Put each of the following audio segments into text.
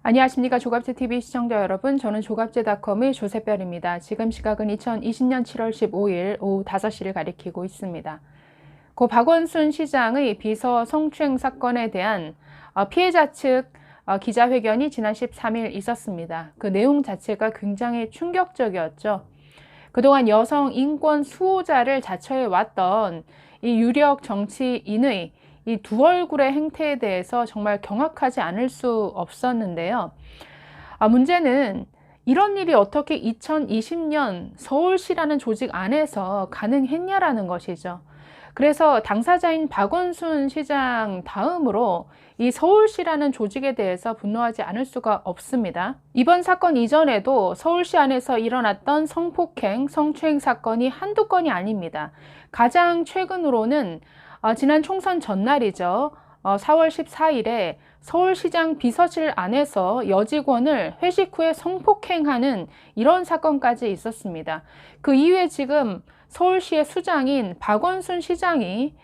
안녕하십니까. 조갑제TV 시청자 여러분, 저는 조갑제닷컴의 조세별입니다. 지금 시각은 2020년 7월 15일 오후 5시를 가리키고 있습니다. 고 박원순 시장의 비서 성추행 사건에 대한 피해자 측 기자회견이 지난 13일 있었습니다. 그 내용 자체가 굉장히 충격적이었죠. 그동안 여성 인권 수호자를 자처해 왔던 이 유력 정치인의 이 두 얼굴의 행태에 대해서 정말 경악하지 않을 수 없었는데요. 문제는 이런 일이 어떻게 2020년 서울시라는 조직 안에서 가능했냐라는 것이죠. 그래서 당사자인 박원순 시장 다음으로 이 서울시라는 조직에 대해서 분노하지 않을 수가 없습니다. 이번 사건 이전에도 서울시 안에서 일어났던 성폭행, 성추행 사건이 한두 건이 아닙니다. 가장 최근으로는 지난 총선 전날이죠. 4월 14일에 서울시장 비서실 안에서 여직원을 회식 후에 성폭행하는 이런 사건까지 있었습니다. 그 이후에 지금 서울시의 수장인 박원순 시장이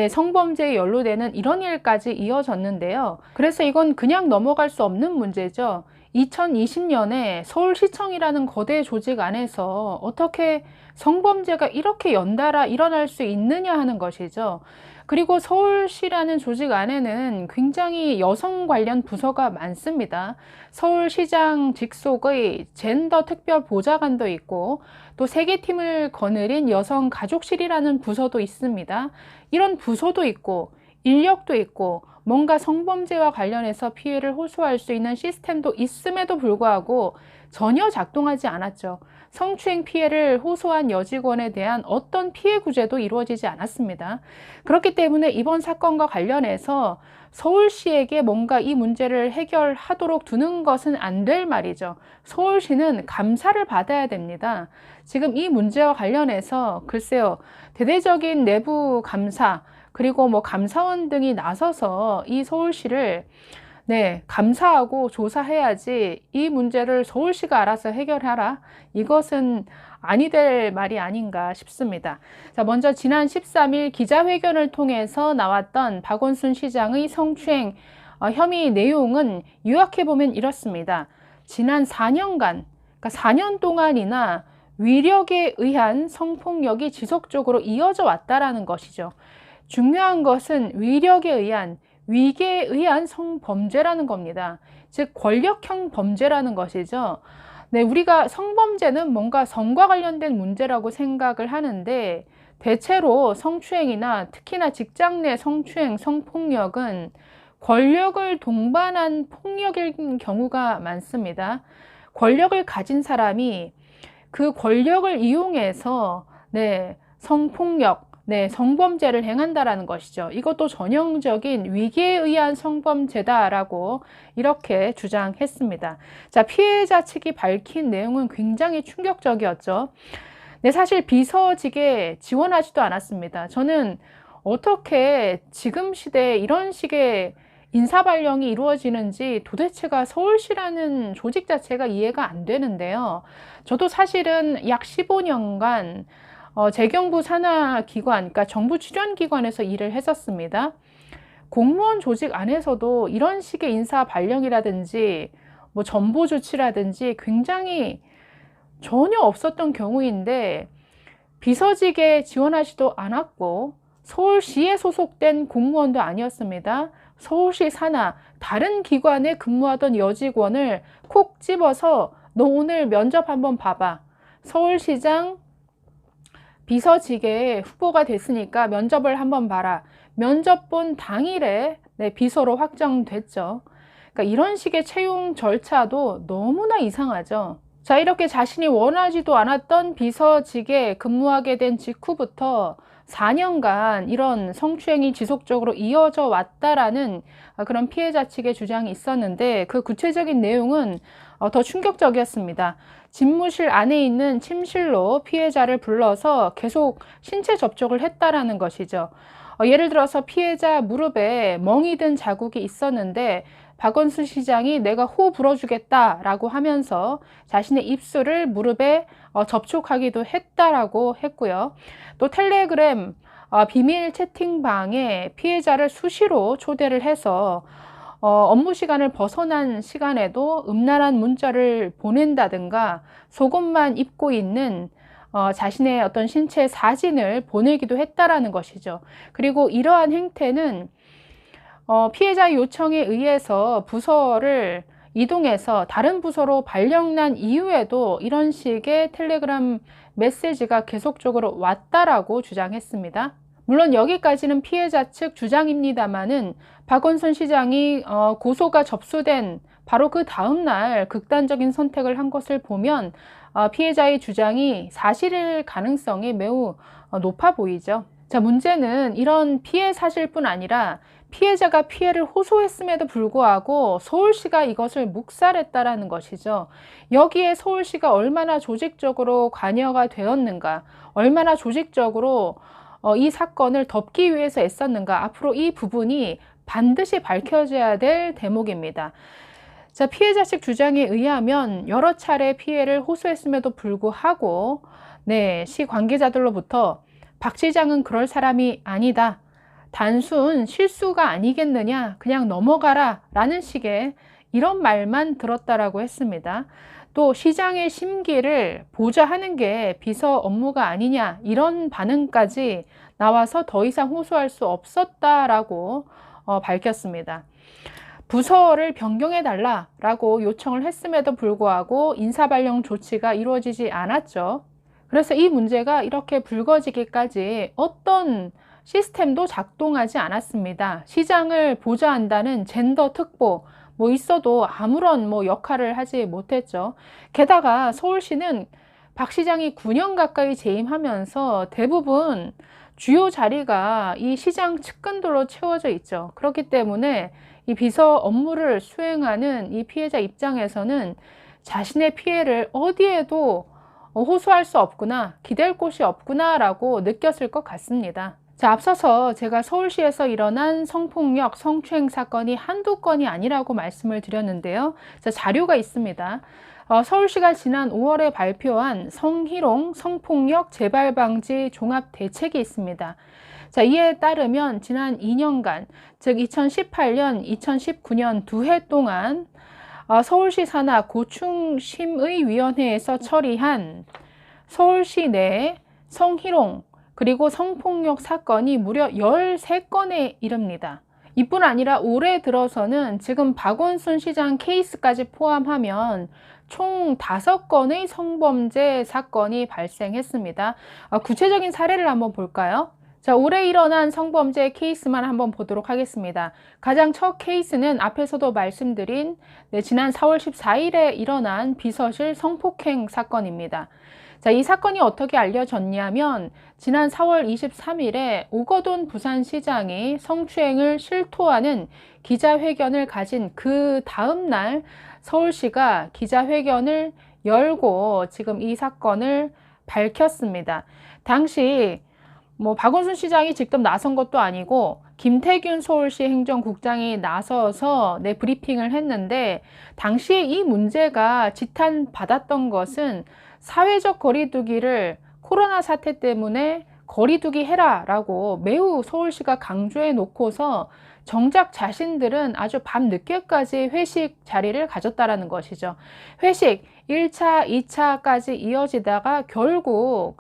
성범죄에 연루되는 이런 일까지 이어졌는데요. 그래서 이건 그냥 넘어갈 수 없는 문제죠. 2020년에 서울시청이라는 거대 조직 안에서 어떻게 성범죄가 이렇게 연달아 일어날 수 있느냐 하는 것이죠. 그리고 서울시라는 조직 안에는 굉장히 여성 관련 부서가 많습니다. 서울시장 직속의 젠더 특별 보좌관도 있고 또 세계팀을 거느린 여성가족실이라는 부서도 있습니다. 이런 부서도 있고 인력도 있고 뭔가 성범죄와 관련해서 피해를 호소할 수 있는 시스템도 있음에도 불구하고 전혀 작동하지 않았죠. 성추행 피해를 호소한 여직원에 대한 어떤 피해 구제도 이루어지지 않았습니다. 그렇기 때문에 이번 사건과 관련해서 서울시에게 뭔가 이 문제를 해결하도록 두는 것은 안 될 말이죠. 서울시는 감사를 받아야 됩니다. 지금 이 문제와 관련해서 글쎄요, 대대적인 내부 감사, 그리고 감사원 등이 나서서 이 서울시를 감사하고 조사해야지 이 문제를 서울시가 알아서 해결하라. 이것은 아니 될 말이 아닌가 싶습니다. 자, 먼저 지난 13일 기자회견을 통해서 나왔던 박원순 시장의 성추행 혐의 내용은 요약해보면 이렇습니다. 지난 4년간, 그러니까 4년 동안이나 위력에 의한 성폭력이 지속적으로 이어져 왔다라는 것이죠. 중요한 것은 위력에 의한, 위계에 의한 성범죄라는 겁니다. 즉 권력형 범죄라는 것이죠. 우리가 성범죄는 뭔가 성과 관련된 문제라고 생각을 하는데 대체로 성추행이나 특히나 직장 내 성추행, 성폭력은 권력을 동반한 폭력인 경우가 많습니다. 권력을 가진 사람이 그 권력을 이용해서 성폭력, 성범죄를 행한다라는 것이죠. 이것도 전형적인 위기에 의한 성범죄다라고 이렇게 주장했습니다. 자, 피해자 측이 밝힌 내용은 굉장히 충격적이었죠. 사실 비서직에 지원하지도 않았습니다. 저는 어떻게 지금 시대에 이런 식의 인사발령이 이루어지는지 도대체가 서울시라는 조직 자체가 이해가 안 되는데요. 저도 사실은 약 15년간 재경부 산하기관, 그러니까 정부 출연기관에서 일을 했었습니다. 공무원 조직 안에서도 이런 식의 인사 발령이라든지 전보 조치라든지 굉장히 전혀 없었던 경우인데 비서직에 지원하지도 않았고 서울시에 소속된 공무원도 아니었습니다. 서울시 산하 다른 기관에 근무하던 여직원을 콕 집어서 너 오늘 면접 한번 봐봐. 서울시장 비서직에 후보가 됐으니까 면접을 한번 봐라. 면접 본 당일에 비서로 확정됐죠. 그러니까 이런 식의 채용 절차도 너무나 이상하죠. 자, 이렇게 자신이 원하지도 않았던 비서직에 근무하게 된 직후부터 4년간 이런 성추행이 지속적으로 이어져 왔다라는 그런 피해자 측의 주장이 있었는데 그 구체적인 내용은 더 충격적이었습니다. 집무실 안에 있는 침실로 피해자를 불러서 계속 신체 접촉을 했다라는 것이죠. 예를 들어서 피해자 무릎에 멍이 든 자국이 있었는데 박원순 시장이 내가 호 불어주겠다라고 하면서 자신의 입술을 무릎에 접촉하기도 했다라고 했고요. 또 텔레그램 비밀 채팅방에 피해자를 수시로 초대를 해서 업무 시간을 벗어난 시간에도 음란한 문자를 보낸다든가 속옷만 입고 있는 자신의 어떤 신체 사진을 보내기도 했다라는 것이죠. 그리고 이러한 행태는 피해자의 요청에 의해서 부서를 이동해서 다른 부서로 발령난 이후에도 이런 식의 텔레그램 메시지가 계속적으로 왔다라고 주장했습니다. 물론 여기까지는 피해자 측 주장입니다만은 박원순 시장이 고소가 접수된 바로 그 다음날 극단적인 선택을 한 것을 보면 피해자의 주장이 사실일 가능성이 매우 높아 보이죠. 자, 문제는 이런 피해 사실뿐 아니라 피해자가 피해를 호소했음에도 불구하고 서울시가 이것을 묵살했다라는 것이죠. 여기에 서울시가 얼마나 조직적으로 관여가 되었는가, 얼마나 조직적으로 이 사건을 덮기 위해서 애썼는가, 앞으로 이 부분이 반드시 밝혀져야 될 대목입니다. 자, 피해자 측 주장에 의하면 여러 차례 피해를 호소했음에도 불구하고 시 관계자들로부터 박 시장은 그럴 사람이 아니다, 단순 실수가 아니겠느냐, 그냥 넘어가라 라는 식의 이런 말만 들었다라고 했습니다. 또 시장의 심기를 보좌하는 게 비서 업무가 아니냐, 이런 반응까지 나와서 더 이상 호소할 수 없었다라고 밝혔습니다. 부서를 변경해 달라라고 요청을 했음에도 불구하고 인사발령 조치가 이루어지지 않았죠. 그래서 이 문제가 이렇게 불거지기까지 어떤 시스템도 작동하지 않았습니다. 시장을 보좌한다는 젠더 특보 있어도 아무런 역할을 하지 못했죠. 게다가 서울시는 박 시장이 9년 가까이 재임하면서 대부분 주요 자리가 이 시장 측근들로 채워져 있죠. 그렇기 때문에 이 비서 업무를 수행하는 이 피해자 입장에서는 자신의 피해를 어디에도 호소할 수 없구나, 기댈 곳이 없구나 라고 느꼈을 것 같습니다. 자, 앞서서 제가 서울시에서 일어난 성폭력, 성추행 사건이 한두 건이 아니라고 말씀을 드렸는데요. 자, 자료가 있습니다. 서울시가 지난 5월에 발표한 성희롱, 성폭력 재발 방지 종합 대책이 있습니다. 자, 이에 따르면 지난 2년간, 즉 2018년, 2019년 두 해 동안 서울시 산하 고충심의위원회에서 처리한 서울시 내 성희롱 그리고 성폭력 사건이 무려 13건에 이릅니다. 이뿐 아니라 올해 들어서는 지금 박원순 시장 케이스까지 포함하면 총 5건의 성범죄 사건이 발생했습니다. 구체적인 사례를 한번 볼까요? 자, 올해 일어난 성범죄 케이스만 한번 보도록 하겠습니다. 가장 첫 케이스는 앞에서도 말씀드린 지난 4월 14일에 일어난 비서실 성폭행 사건입니다. 자, 이 사건이 어떻게 알려졌냐면 지난 4월 23일에 오거돈 부산시장이 성추행을 실토하는 기자회견을 가진 그 다음 날 서울시가 기자회견을 열고 지금 이 사건을 밝혔습니다. 당시 박원순 시장이 직접 나선 것도 아니고 김태균 서울시 행정국장이 나서서 브리핑을 했는데, 당시에 이 문제가 지탄받았던 것은 사회적 거리두기를 코로나 사태 때문에 거리두기 해라 라고 매우 서울시가 강조해 놓고서 정작 자신들은 아주 밤늦게까지 회식 자리를 가졌다라는 것이죠. 회식 1차, 2차까지 이어지다가 결국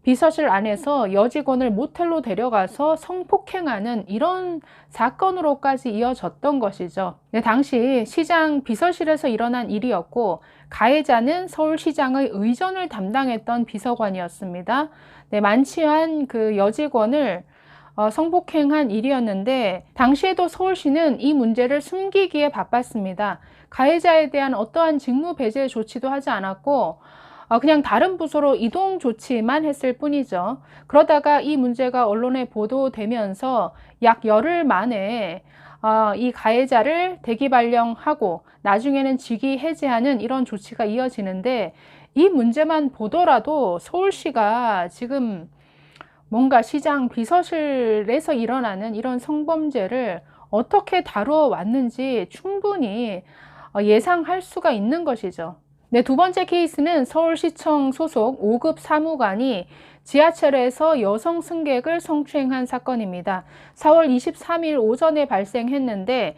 비서실 안에서 여직원을 모텔로 데려가서 성폭행하는 이런 사건으로까지 이어졌던 것이죠. 당시 시장 비서실에서 일어난 일이었고 가해자는 서울시장의 의전을 담당했던 비서관이었습니다. 만취한 그 여직원을 성폭행한 일이었는데 당시에도 서울시는 이 문제를 숨기기에 바빴습니다. 가해자에 대한 어떠한 직무 배제 조치도 하지 않았고 그냥 다른 부서로 이동 조치만 했을 뿐이죠. 그러다가 이 문제가 언론에 보도되면서 약 열흘 만에 이 가해자를 대기 발령하고 나중에는 직위 해제하는 이런 조치가 이어지는데, 이 문제만 보더라도 서울시가 지금 뭔가 시장 비서실에서 일어나는 이런 성범죄를 어떻게 다루어 왔는지 충분히 예상할 수가 있는 것이죠. 두 번째 케이스는 서울시청 소속 5급 사무관이 지하철에서 여성 승객을 성추행한 사건입니다. 4월 23일 오전에 발생했는데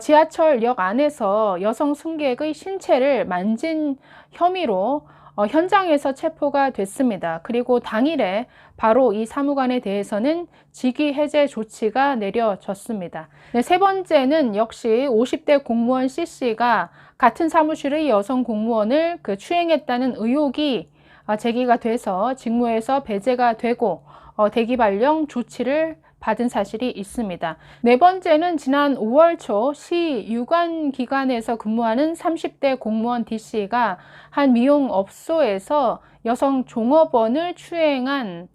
지하철역 안에서 여성 승객의 신체를 만진 혐의로 현장에서 체포가 됐습니다. 그리고 당일에 바로 이 사무관에 대해서는 직위 해제 조치가 내려졌습니다. 네, 세 번째는 역시 50대 공무원 C씨가 같은 사무실의 여성 공무원을 추행했다는 의혹이 제기가 돼서 직무에서 배제가 되고 대기 발령 조치를 받은 사실이 있습니다. 네 번째는 지난 5월 초 시 유관기관에서 근무하는 30대 공무원 D씨가 한 미용업소에서 여성 종업원을 추행한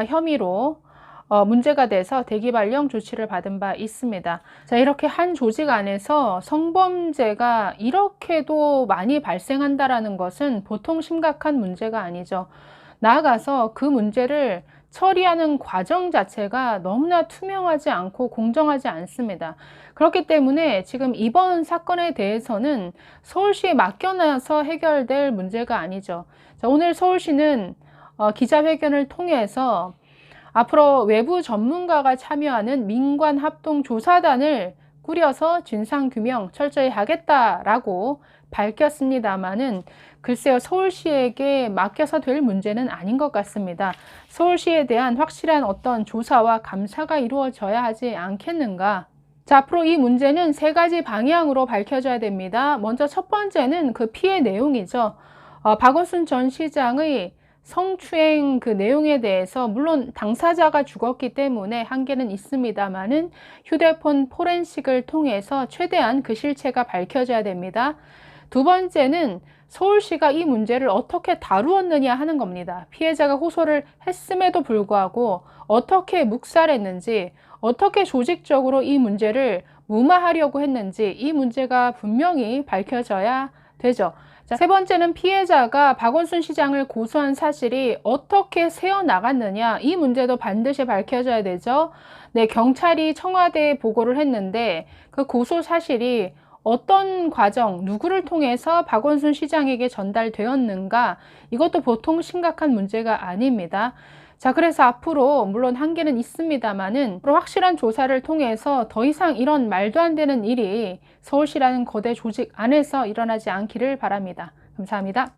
혐의로 문제가 돼서 대기 발령 조치를 받은 바 있습니다. 자, 이렇게 한 조직 안에서 성범죄가 이렇게도 많이 발생한다라는 것은 보통 심각한 문제가 아니죠. 나아가서 그 문제를 처리하는 과정 자체가 너무나 투명하지 않고 공정하지 않습니다. 그렇기 때문에 지금 이번 사건에 대해서는 서울시에 맡겨놔서 해결될 문제가 아니죠. 자, 오늘 서울시는 기자회견을 통해서 앞으로 외부 전문가가 참여하는 민관합동조사단을 꾸려서 진상규명 철저히 하겠다라고 밝혔습니다마는 글쎄요, 서울시에게 맡겨서 될 문제는 아닌 것 같습니다. 서울시에 대한 확실한 어떤 조사와 감사가 이루어져야 하지 않겠는가. 자, 앞으로 이 문제는 세 가지 방향으로 밝혀져야 됩니다. 먼저 첫 번째는 그 피해 내용이죠. 박원순 전 시장의 성추행 그 내용에 대해서 물론 당사자가 죽었기 때문에 한계는 있습니다만은 휴대폰 포렌식을 통해서 최대한 그 실체가 밝혀져야 됩니다. 두 번째는 서울시가 이 문제를 어떻게 다루었느냐 하는 겁니다. 피해자가 호소를 했음에도 불구하고 어떻게 묵살했는지, 어떻게 조직적으로 이 문제를 무마하려고 했는지 이 문제가 분명히 밝혀져야 되죠. 자, 세 번째는 피해자가 박원순 시장을 고소한 사실이 어떻게 새어나갔느냐, 이 문제도 반드시 밝혀져야 되죠. 네, 경찰이 청와대에 보고를 했는데 그 고소 사실이 어떤 과정, 누구를 통해서 박원순 시장에게 전달되었는가, 이것도 보통 심각한 문제가 아닙니다. 자, 그래서 앞으로 물론 한계는 있습니다만은 확실한 조사를 통해서 더 이상 이런 말도 안 되는 일이 서울시라는 거대 조직 안에서 일어나지 않기를 바랍니다. 감사합니다.